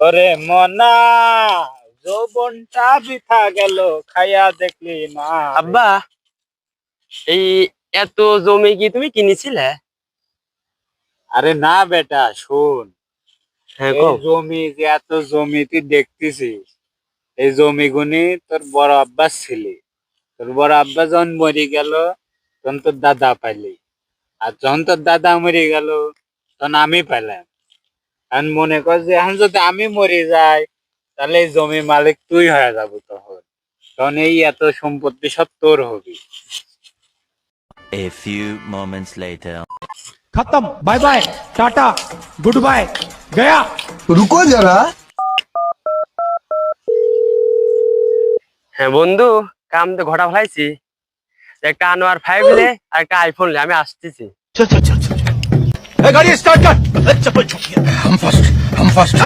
ওরে মনা, যৌবনটা বৃথা গেল, খাইয়া দেখলি না। আব্বা, এই এত জমি কি তুমি কিনেছিলে? আরে না বেটা, শোন। হ্যাঁ, এই কও। জমি যে এত জমি তুই দেখতেছিস, এই জমিগুনি তোর বড় আব্বাস ছিলি। তোর বড় আব্বা যখন মরে গেল, তখন তোর দাদা পাইলি। আর যখন তোর দাদা মরে গেল, তখন আমি পাইলাম। এখন মনে কর যে এখন যদি আমি মরে যাই, তাহলে এই জমি মালিক তুই হয়ে যাবো। তখন তখন এই এত সম্পত্তি সব তোর হবি। A few moments later. खत्म। Bye bye, tata, good bye, गया। रुको जरा। হ্যাঁ বন্ধু, কাম তো ঘটা ফেলাইছি। একটা আনোয়ার 5 লে আর একটা আইফোন লে, আমি আসতেছি। गाड़ी स्टार्ट कर। चप्पल छूट गया। हम फर्स्ट।